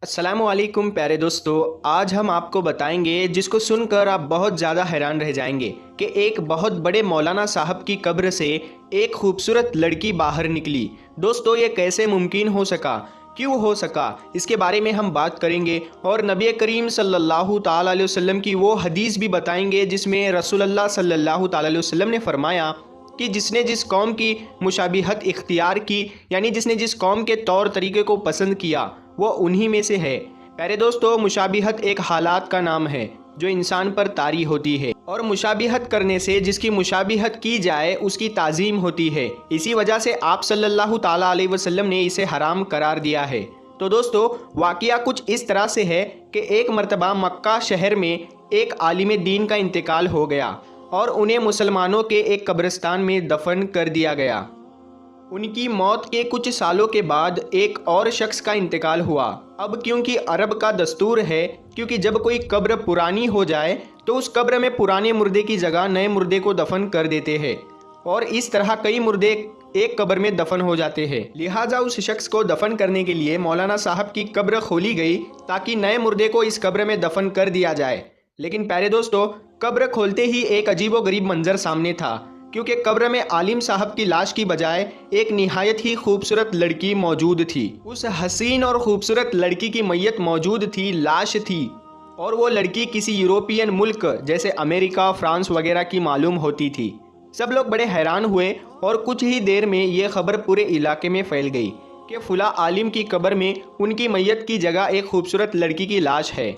अस्सलामु अलैकुम प्यारे दोस्तों। आज हम आपको बताएंगे जिसको सुनकर आप बहुत ज़्यादा हैरान रह जाएंगे कि एक बहुत बड़े मौलाना साहब की कब्र से एक खूबसूरत लड़की बाहर निकली। दोस्तों, ये कैसे मुमकिन हो सका, क्यों हो सका, इसके बारे में हम बात करेंगे और नबी करीम सल्लल्लाहु ताला अलैहि वसल्लम की वो हदीस भी बताएंगे जिसमें रसूलुल्लाह सल्लल्लाहु ताला अलैहि वसल्लम ने फरमाया कि जिसने जिस कौम की मुशाबिहत इख्तियार की, यानी जिसने जिस कौम के तौर तरीके को पसंद किया, वो उन्हीं में से है। प्यारे दोस्तों, मुशाबिहत एक हालात का नाम है जो इंसान पर तारी होती है और मुशाबिहत करने से जिसकी मुशाबिहत की जाए उसकी ताज़ीम होती है। इसी वजह से आप सल्लल्लाहु ताला अलैहि वसल्लम ने इसे हराम करार दिया है। तो दोस्तों, वाक़या कुछ इस तरह से है कि एक मर्तबा मक्का शहर में एक आलिम दीन का इंतकाल हो गया और उन्हें मुसलमानों के एक कब्रिस्तान में दफन कर दिया गया। उनकी मौत के कुछ सालों के बाद एक और शख्स का इंतकाल हुआ। अब क्योंकि अरब का दस्तूर है, क्योंकि जब कोई कब्र पुरानी हो जाए तो उस कब्र में पुराने मुर्दे की जगह नए मुर्दे को दफन कर देते हैं और इस तरह कई मुर्दे एक कब्र में दफन हो जाते हैं। लिहाजा उस शख्स को दफन करने के लिए मौलाना साहब की कब्र खोली गई ताकि नए मुर्दे को इस कब्र में दफन कर दिया जाए। लेकिन प्यारे दोस्तों, कब्र खोलते ही एक अजीबोगरीब मंजर सामने था, क्योंकि कब्र में आलिम साहब की लाश की बजाय एक निहायत ही खूबसूरत लड़की मौजूद थी। उस हसीन और खूबसूरत लड़की की मैयत मौजूद थी, लाश थी, और वो लड़की किसी यूरोपियन मुल्क जैसे अमेरिका, फ्रांस वगैरह की मालूम होती थी। सब लोग बड़े हैरान हुए और कुछ ही देर में ये खबर पूरे इलाके में फैल गई कि फुला आलिम की कब्र में उनकी मैयत की जगह एक खूबसूरत लड़की की लाश है।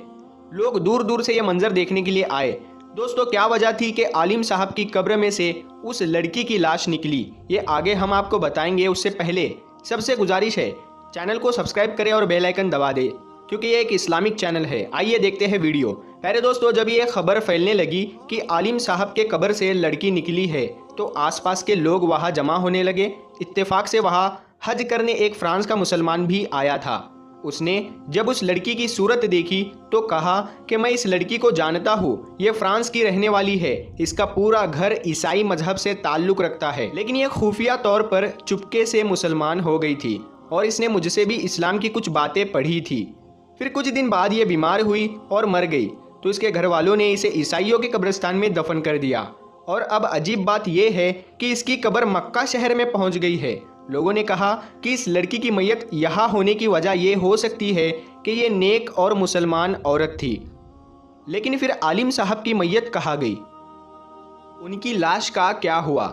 लोग दूर दूर से ये मंजर देखने के लिए आए। दोस्तों, क्या वजह थी कि आलिम साहब की कब्र में से उस लड़की की लाश निकली, ये आगे हम आपको बताएंगे। उससे पहले सबसे गुजारिश है, चैनल को सब्सक्राइब करें और बेल आइकन दबा दें, क्योंकि ये एक इस्लामिक चैनल है। आइए देखते हैं वीडियो। प्यारे दोस्तों, जब ये खबर फैलने लगी कि आलिम साहब के कब्र से लड़की निकली है तो आसपास के लोग वहाँ जमा होने लगे। इत्तेफाक से वहाँ हज करने एक फ्रांस का मुसलमान भी आया था। उसने जब उस लड़की की सूरत देखी तो कहा कि मैं इस लड़की को जानता हूँ, ये फ्रांस की रहने वाली है, इसका पूरा घर ईसाई मजहब से ताल्लुक़ रखता है, लेकिन ये खुफिया तौर पर चुपके से मुसलमान हो गई थी और इसने मुझसे भी इस्लाम की कुछ बातें पढ़ी थी। फिर कुछ दिन बाद ये बीमार हुई और मर गई तो इसके घर वालों ने इसे ईसाइयों के कब्रिस्तान में दफन कर दिया। और अब अजीब बात यह है कि इसकी कब्र मक्का शहर में पहुँच गई है। लोगों ने कहा कि इस लड़की की मैयत यहाँ होने की वजह यह हो सकती है कि ये नेक और मुसलमान औरत थी। लेकिन फिर आलिम साहब की मैयत कहाँ गई, उनकी लाश का क्या हुआ?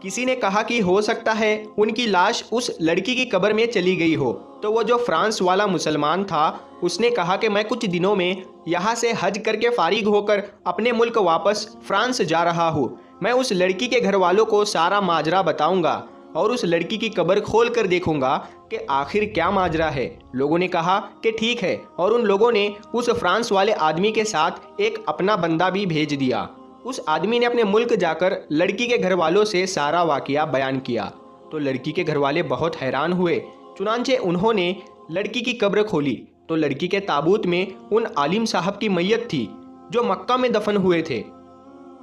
किसी ने कहा कि हो सकता है उनकी लाश उस लड़की की कब्र में चली गई हो। तो वो जो फ्रांस वाला मुसलमान था उसने कहा कि मैं कुछ दिनों में यहाँ से हज करके फारिग होकर अपने मुल्क वापस फ्रांस जा रहा हूँ। मैं उस लड़की के घर वालों को सारा माजरा बताऊँगा और उस लड़की की कब्र खोल कर देखूंगा कि आखिर क्या माजरा है। लोगों ने कहा कि ठीक है, और उन लोगों ने उस फ्रांस वाले आदमी के साथ एक अपना बंदा भी भेज दिया। उस आदमी ने अपने मुल्क जाकर लड़की के घर वालों से सारा वाकया बयान किया तो लड़की के घर वाले बहुत हैरान हुए। चुनांचे उन्होंने लड़की की कब्र खोली तो लड़की के ताबूत में उन आलिम साहब की मैयत थी जो मक्का में दफन हुए थे।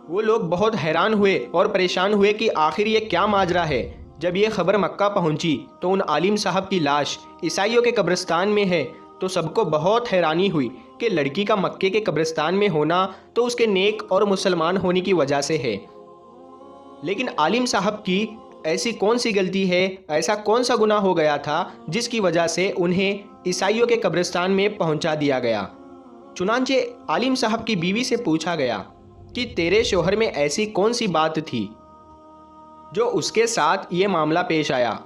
वो लोग बहुत हैरान हुए और परेशान हुए कि आखिर ये क्या माजरा है। जब ये खबर मक्का पहुंची तो उन आलिम साहब की लाश ईसाइयों के कब्रिस्तान में है तो सबको बहुत हैरानी हुई कि लड़की का मक्के के कब्रिस्तान में होना तो उसके नेक और मुसलमान होने की वजह से है। लेकिन आलिम साहब की ऐसी कौन सी गलती है, ऐसा कौन सा गुनाह हो गया था जिसकी वजह से उन्हें ईसाइयों के कब्रिस्तान में पहुंचा दिया गया? चुनांचे आलिम साहब की बीवी से पूछा गया कि तेरे शोहर में ऐसी कौन सी बात थी जो उसके साथ ये मामला पेश आया?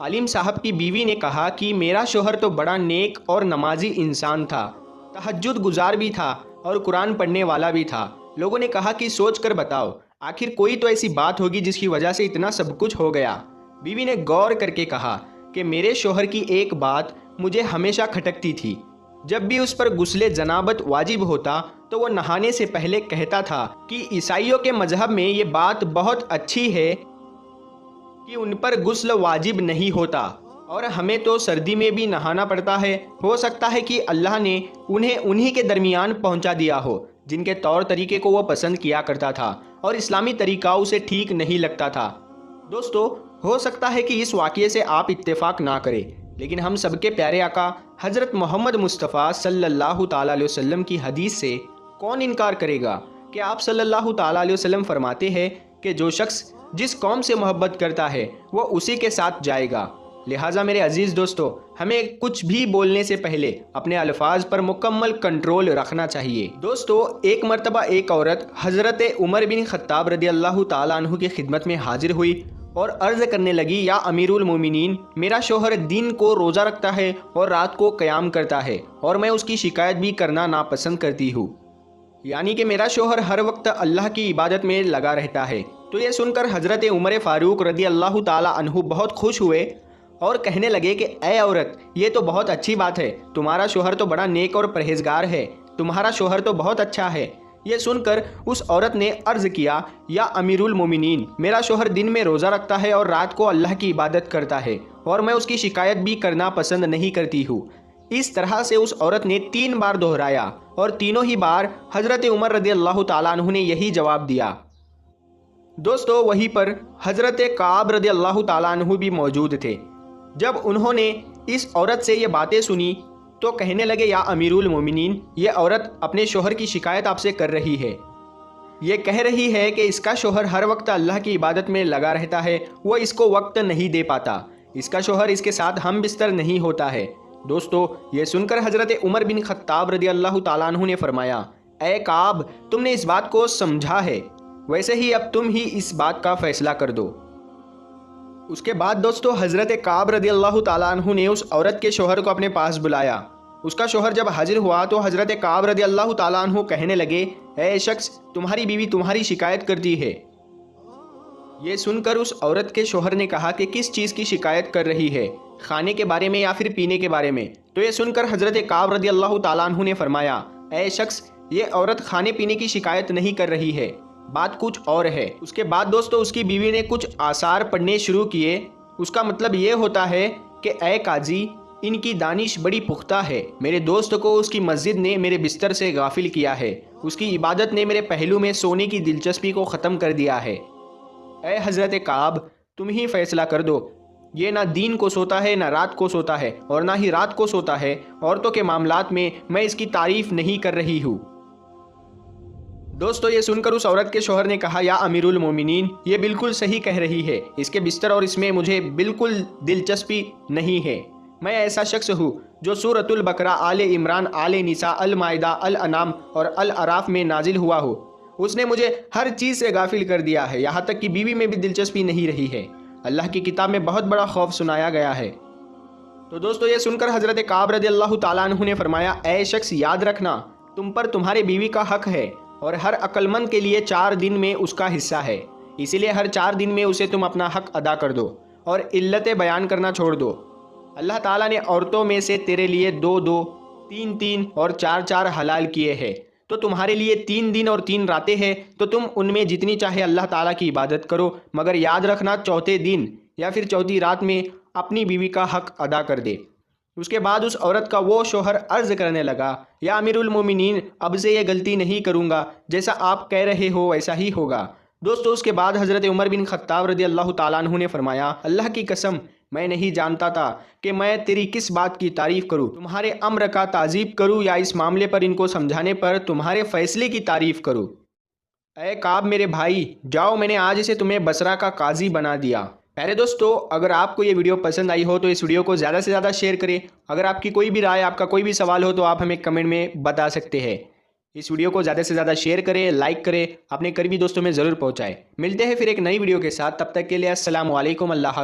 आलिम साहब की बीवी ने कहा कि मेरा शोहर तो बड़ा नेक और नमाजी इंसान था, तहज्जुद गुजार भी था और कुरान पढ़ने वाला भी था। लोगों ने कहा कि सोच कर बताओ, आखिर कोई तो ऐसी बात होगी जिसकी वजह से इतना सब कुछ हो गया। बीवी ने गौर करके कहा कि मेरे शोहर की एक बात मुझे हमेशा खटकती थी। जब भी उस पर गुस्ले जनाबत वाजिब होता तो वो नहाने से पहले कहता था कि ईसाइयों के मजहब में ये बात बहुत अच्छी है कि उन पर गुस्ल वाजिब नहीं होता और हमें तो सर्दी में भी नहाना पड़ता है। हो सकता है कि अल्लाह ने उन्हें उन्हीं के दरमियान पहुंचा दिया हो जिनके तौर तरीके को वो पसंद किया करता था और इस्लामी तरीका उसे ठीक नहीं लगता था। दोस्तों, हो सकता है कि इस वाक़ये से आप इत्तेफाक ना करें, لیکن ہم سب کے پیارے آقا حضرت محمد مصطفیٰ صلی اللہ تعالیٰ علیہ وسلم کی حدیث سے کون انکار کرے گا کہ آپ صلی اللہ تعالیٰ علیہ وسلم فرماتے ہیں کہ جو شخص جس قوم سے محبت کرتا ہے وہ اسی کے ساتھ جائے گا۔ لہٰذا میرے عزیز دوستو، ہمیں کچھ بھی بولنے سے پہلے اپنے الفاظ پر مکمل کنٹرول رکھنا چاہیے۔ دوستو، ایک مرتبہ ایک عورت حضرت عمر بن خطاب رضی اللہ تعالیٰ عنہ کی خدمت میں حاضر ہوئی اور عرض کرنے لگی، یا امیر المومنین، میرا شوہر دن کو روزہ رکھتا ہے اور رات کو قیام کرتا ہے اور میں اس کی شکایت بھی کرنا ناپسند کرتی ہوں، یعنی کہ میرا شوہر ہر وقت اللہ کی عبادت میں لگا رہتا ہے۔ تو یہ سن کر حضرت عمر فاروق رضی اللہ تعالیٰ عنہ بہت خوش ہوئے اور کہنے لگے کہ اے عورت، یہ تو بہت اچھی بات ہے، تمہارا شوہر تو بڑا نیک اور پرہیزگار ہے، تمہارا شوہر تو بہت اچھا ہے۔ یہ سن کر اس عورت نے عرض کیا، یا امیر المومنین، میرا شوہر دن میں روزہ رکھتا ہے اور رات کو اللہ کی عبادت کرتا ہے اور میں اس کی شکایت بھی کرنا پسند نہیں کرتی ہوں۔ اس طرح سے اس عورت نے 3 بار دہرایا اور تینوں ہی بار حضرت عمر رضی اللہ تعالیٰ عنہ نے یہی جواب دیا۔ دوستو، وہیں پر حضرت کعب رضی اللہ تعالیٰ عنہ بھی موجود تھے۔ جب انہوں نے اس عورت سے یہ باتیں سنی تو کہنے لگے، یا امیر المومنین، یہ عورت اپنے شوہر کی شکایت آپ سے کر رہی ہے، یہ کہہ رہی ہے کہ اس کا شوہر ہر وقت اللہ کی عبادت میں لگا رہتا ہے، وہ اس کو وقت نہیں دے پاتا، اس کا شوہر اس کے ساتھ ہم بستر نہیں ہوتا ہے۔ دوستو، یہ سن کر حضرت عمر بن خطاب رضی اللہ تعالیٰ عنہ نے فرمایا، اے کعب، تم نے اس بات کو سمجھا ہے، ویسے ہی اب تم ہی اس بات کا فیصلہ کر دو۔ اس کے بعد دوستو، حضرت کعب رضی اللہ تعالیٰ عنہ نے اس عورت کے شوہر کو اپنے پاس بلایا۔ اس کا شوہر جب حاضر ہوا تو حضرت کعب رضی اللہ تعالیٰ عنہ کہنے لگے، اے شخص، تمہاری بیوی تمہاری شکایت کرتی ہے۔ یہ سن کر اس عورت کے شوہر نے کہا کہ کس چیز کی شکایت کر رہی ہے، کھانے کے بارے میں یا پھر پینے کے بارے میں؟ تو یہ سن کر حضرت کعب رضی اللہ تعالیٰ عنہ نے فرمایا، اے شخص، یہ عورت کھانے پینے کی شکایت نہیں کر رہی ہے، بات کچھ اور ہے۔ اس کے بعد دوستو، اس کی بیوی نے کچھ آثار پڑھنے شروع کیے۔ اس کا مطلب یہ ہوتا ہے کہ اے قاضی، ان کی دانش بڑی پختہ ہے، میرے دوست کو اس کی مسجد نے میرے بستر سے غافل کیا ہے، اس کی عبادت نے میرے پہلو میں سونے کی دلچسپی کو ختم کر دیا ہے۔ اے حضرت کعب، تم ہی فیصلہ کر دو، یہ نہ دین کو سوتا ہے نہ رات کو سوتا ہے اور نہ ہی رات کو سوتا ہے، عورتوں کے معاملات میں اس کی تعریف نہیں کر رہی ہوں۔ دوستو، یہ سن کر اس عورت کے شوہر نے کہا، یا امیر المومنین، یہ بالکل صحیح کہہ رہی ہے، اس کے بستر اور اس میں مجھے بالکل دلچسپی نہیں ہے۔ میں ایسا شخص ہوں جو سورۃ البقرہ، آل عمران، آل نساء، المائدہ، الانعام اور الاعراف میں نازل ہوا ہوں۔ اس نے مجھے ہر چیز سے غافل کر دیا ہے، یہاں تک کہ بیوی میں بھی دلچسپی نہیں رہی ہے۔ اللہ کی کتاب میں بہت بڑا خوف سنایا گیا ہے۔ تو دوستو، یہ سن کر حضرت کعب رضی اللہ تعالیٰ عنہ نے فرمایا، اے شخص، یاد رکھنا، تم پر تمہارے بیوی کا حق ہے اور ہر عقل مند کے لیے 4 دن میں اس کا حصہ ہے، اسی لیے ہر 4 دن میں اسے تم اپنا حق ادا کر دو اور علتیں بیان کرنا چھوڑ دو۔ اللہ تعالیٰ نے عورتوں میں سے تیرے لیے 2 3 اور 4 حلال کیے ہیں، تو تمہارے لیے 3 دن اور 3 راتیں ہیں، تو تم ان میں جتنی چاہے اللہ تعالیٰ کی عبادت کرو، مگر یاد رکھنا چوتھے دن یا پھر چوتھی رات میں اپنی بیوی کا حق ادا کر دے۔ اس کے بعد اس عورت کا وہ شوہر عرض کرنے لگا، یا امیر المومنین، اب سے یہ غلطی نہیں کروں گا، جیسا آپ کہہ رہے ہو ویسا ہی ہوگا۔ دوستو، اس کے بعد حضرت عمر بن خطاب رضی اللہ تعالیٰ عنہ نے فرمایا، اللہ کی قسم، میں نہیں جانتا تھا کہ میں تیری کس بات کی تعریف کروں، تمہارے امر کا تعظیم کروں یا اس معاملے پر ان کو سمجھانے پر تمہارے فیصلے کی تعریف کروں۔ اے کعب میرے بھائی، جاؤ، میں نے آج سے تمہیں بصرہ کا قاضی بنا دیا۔ پیارے دوستو، اگر آپ کو یہ ویڈیو پسند آئی ہو تو اس ویڈیو کو زیادہ سے زیادہ شیئر کریں۔ اگر آپ کی کوئی بھی رائے، آپ کا کوئی بھی سوال ہو تو آپ ہمیں کمنٹ میں بتا سکتے ہیں۔ اس ویڈیو کو زیادہ سے زیادہ شیئر کریں، لائک کریں، اپنے قریبی دوستوں میں ضرور پہنچائیں۔ ملتے ہیں پھر ایک نئی ویڈیو کے ساتھ، تب تک کے لیے السلام علیکم، اللہ حافظ۔